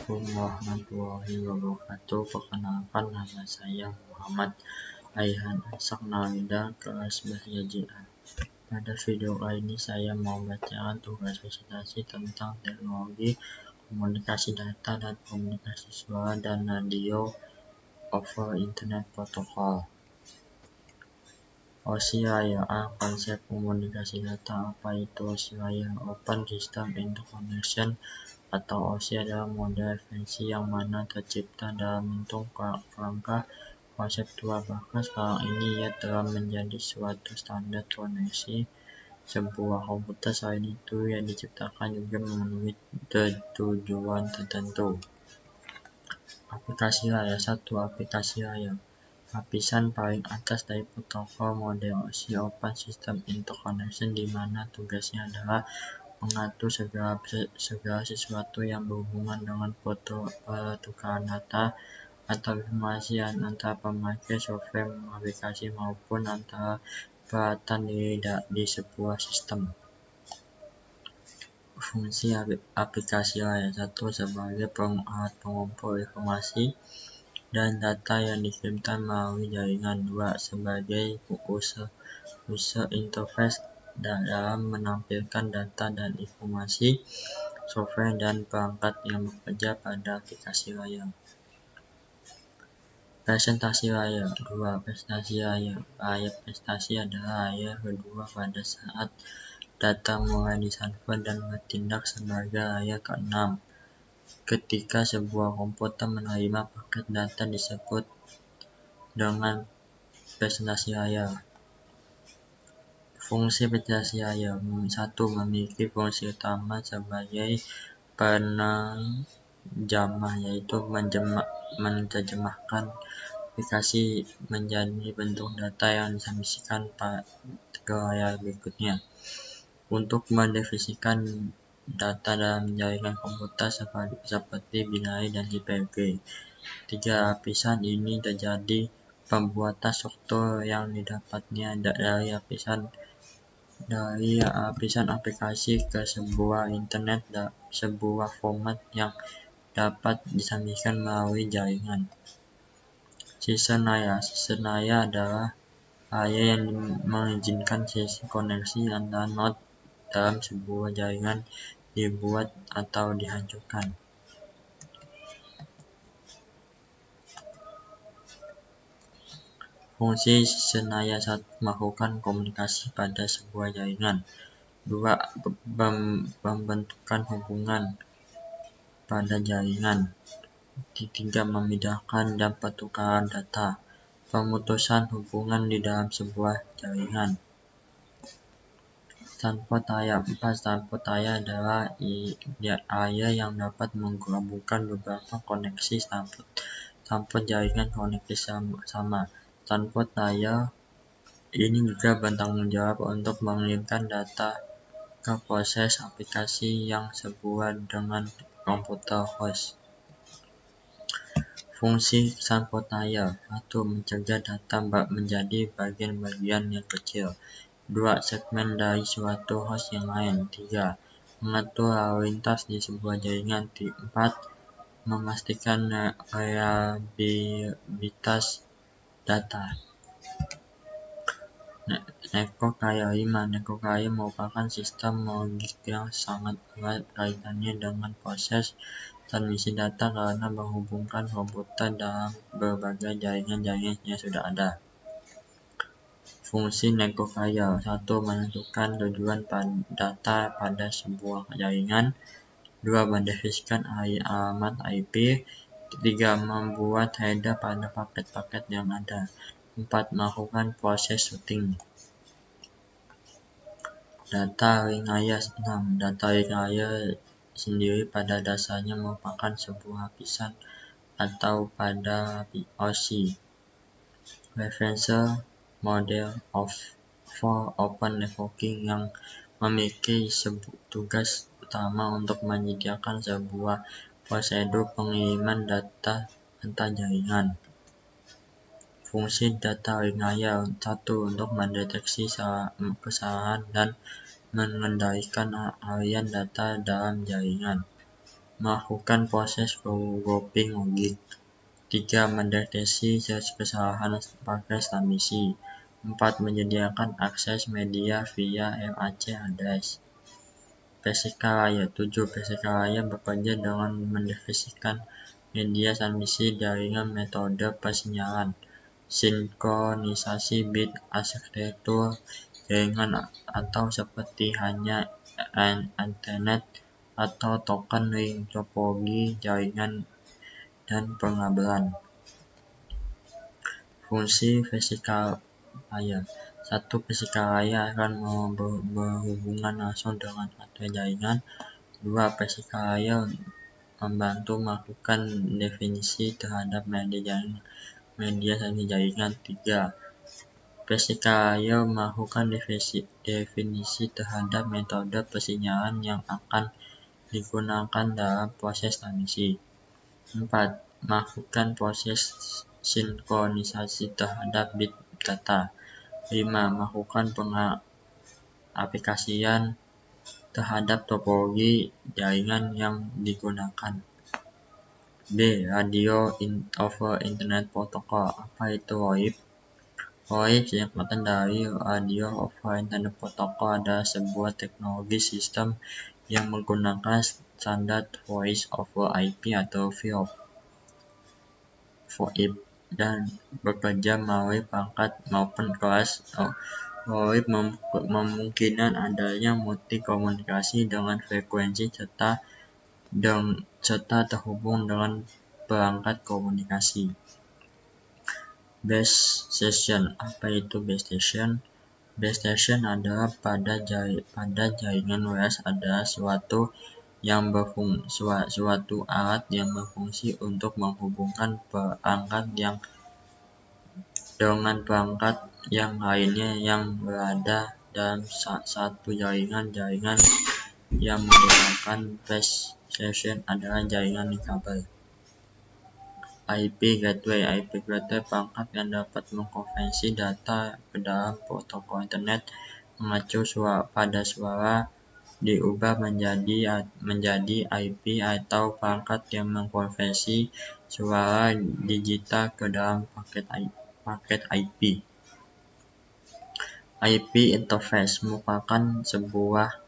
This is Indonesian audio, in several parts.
Assalamualaikum warahmatullahi wabarakatuh. Perkenalkan, nama saya Muhammad Aihan Ashak Nawida, kelas 11 JA. Pada video kali ini saya mau bacakan tugas presentasi tentang teknologi komunikasi data dan komunikasi suara dan radio over Internet Protocol. OSI Layer A. Konsep komunikasi data. Apa itu OSI Layer? Open System Interconnection atau OSI adalah model referensi yang mana tercipta dalam bentuk kerangka konseptual. Bahkan sekarang ini ia telah menjadi suatu standar koneksi sebuah komputer. Selain itu, yang diciptakan juga memenuhi tujuan tertentu. Aplikasi layar 1. Aplikasi layar lapisan paling atas dari protokol model OSI Open System Interconnection, di mana tugasnya adalah mengatur segala sesuatu yang berhubungan dengan pertukaran data atau informasi antara pemakai software aplikasi maupun antara peralatan di sebuah sistem. Fungsi aplikasi layar 1 sebagai alat pengumpul informasi dan data yang dikirimkan melalui jaringan. 2. Sebagai user interface dalam menampilkan data dan informasi software dan perangkat yang bekerja pada aplikasi layar. Presentasi layar 2. Presentasi layar. Layar presentasi adalah layar kedua pada saat data mulai ditransfer dan bertindak sebagai layar ke-6 ketika sebuah komputer menerima paket data disebut dengan presentasi layar. Fungsi presentasi layar 1. Memiliki fungsi utama sebagai penerjemah, yaitu menerjemahkan aplikasi menjadi bentuk data yang ditransmisikan ke layar berikutnya. Untuk mendefinisikan data dalam jaringan komputer seperti binary dan JPG. 3. Lapisan ini terjadi pembuatan struktur yang didapatnya dari lapisan aplikasi ke sebuah internet sebuah format yang dapat ditransmisikan melalui jaringan. Session layar. Session layar adalah layar yang mengizinkan sesi koneksi antara node dalam sebuah jaringan dibuat atau dihancurkan. Fungsi session layar 1. Melakukan komunikasi pada sebuah jaringan. 2. Pembentukan hubungan pada jaringan. 3. Memindahkan dan pertukaran data. Pemutusan hubungan di dalam sebuah jaringan. Transport layar 4. Transport layar adalah layar yang dapat menggabungkan beberapa koneksi transport jaringan koneksi sama. Transport layar ini juga bertanggung jawab untuk mengirimkan data ke proses aplikasi yang sebuah dengan komputer host. Fungsi transport layar 1. Mencegah data menjadi bagian-bagian yang kecil. 2. Segmen dari suatu host yang lain. 3. Mengatur lalu lintas di sebuah jaringan. 4. Memastikan reliabilitas data. Network Layer 5. Network Layer merupakan sistem logik yang sangat erat kaitannya dengan proses transmisi data karena menghubungkan komputer dalam berbagai jaringan-jaringan yang sudah ada. Fungsi network layer 1. Menentukan tujuan data pada sebuah jaringan. 2. Mendefinisikan alamat IP. 3. Membuat header pada paket-paket yang ada. 4. Melakukan proses routing. Data link layer 6. Data link layer sendiri pada dasarnya merupakan sebuah lapisan atau pada OSI reference model for open networking yang memiliki tugas utama untuk menyediakan sebuah prosedur pengiriman data antar jaringan. Fungsi data link layer 1. Untuk mendeteksi kesalahan dan mengendalikan aliran data dalam jaringan. melakukan proses grouping logik. 3. Mendeteksi kesalahan pakai transmisi. 4. Menyediakan akses media via RAC address. Physical layer. 7. Physical layer bekerja dengan mendefinisikan media transmisi jaringan metode persinyalan, sinkronisasi bit arsitektur jaringan atau seperti hanya Ethernet atau token ring, topologi jaringan dan pengabalan. Fungsi physical layer. 1. Physical layer akan berhubungan langsung dengan hardware jaringan. 2. Physical layer membantu melakukan definisi terhadap media jaringan. 3. Physical layer melakukan definisi terhadap metode persinyalan yang akan digunakan dalam proses transmisi. 4. Melakukan proses sinkronisasi terhadap bit data. 5. Melakukan pengaplikasian terhadap topologi jaringan yang digunakan. B. Radio over Internet Protocol. Apa itu ROIP? ROIP singkatan dari Radio over Internet Protocol adalah sebuah teknologi sistem yang menggunakan standar Voice over IP atau VoIP dan bekerja melalui perangkat maupun kelas. VoIP memungkinkan adanya multi komunikasi dengan frekuensi serta terhubung dengan perangkat komunikasi. Base station. Apa itu base station? Base station adalah pada jaringan wireless adalah suatu alat yang berfungsi untuk menghubungkan perangkat dengan perangkat yang lainnya yang berada dalam satu jaringan. Jaringan yang menggunakan base station adalah jaringan kabel. IP gateway. IP gateway perangkat yang dapat mengkonversi data ke dalam protokol internet mengacu pada suara diubah menjadi IP atau perangkat yang mengkonversi suara digital ke dalam paket IP. IP interface merupakan sebuah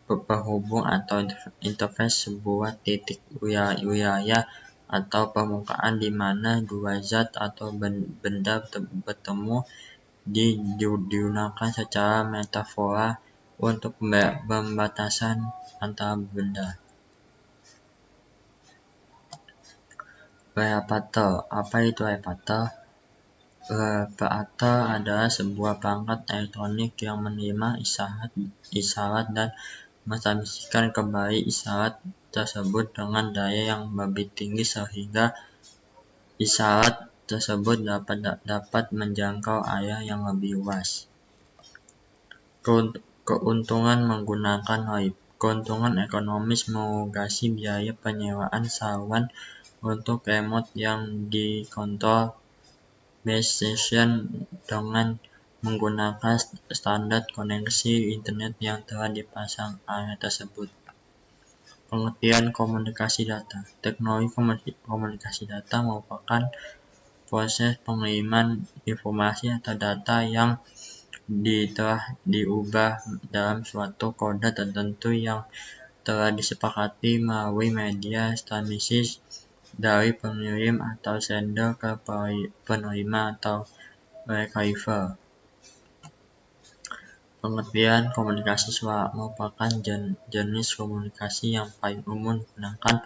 penghubung atau interface sebuah titik wilayah atau permukaan di mana dua zat atau benda bertemu digunakan secara metafora untuk pembatasan antara benda. Repeater. Apa itu repeater? Repeater adalah sebuah perangkat elektronik yang menerima isyarat dan mentransmisikan kembali isyarat tersebut dengan daya yang lebih tinggi sehingga isyarat tersebut dapat menjangkau area yang lebih luas. Keuntungan menggunakan ROIP. Keuntungan ekonomis mengurangkan biaya penyewaan saluran untuk remote yang dikontrol base station dengan menggunakan standar koneksi internet yang telah dipasang area tersebut. Pengertian komunikasi data. Teknologi komunikasi data merupakan proses pengiriman informasi atau data yang telah diubah dalam suatu kode tertentu yang telah disepakati melalui media transmisi dari pengirim atau sender ke penerima atau receiver. Pengertian komunikasi suara merupakan jenis komunikasi yang paling umum digunakan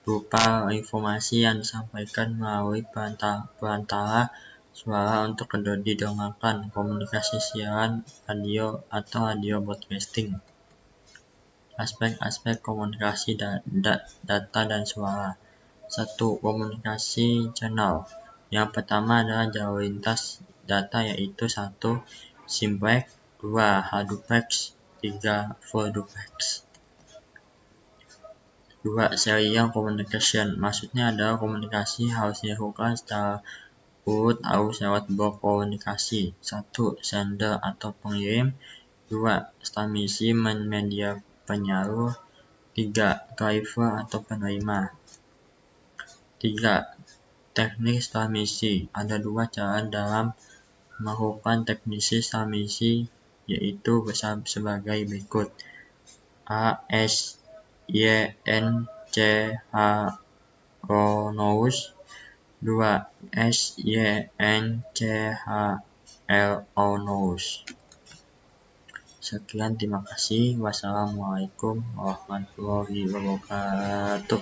berupa informasi yang disampaikan melalai perantara suara untuk didengarkan, komunikasi siaran radio atau radio broadcasting. Aspek-aspek komunikasi data dan suara. 1. Komunikasi channel. Yang pertama adalah jalur lintas data yaitu 1. Simplex, 2. Harduplex, 3. Full duplex. 2. Serial communication. Maksudnya adalah komunikasi harus dilakukan secara urut arus lewat blok komunikasi. 1. Sender atau pengirim, 2. Transmisi media penyalur, 3. Driver atau penerima. 3. Teknik transmisi. Ada 2 cara dalam melakukan teknisi transmisi, yaitu sebagai berikut. A. Synchronous. 2. Synchronous. Sekian, terima kasih. Wassalamualaikum warahmatullahi wabarakatuh.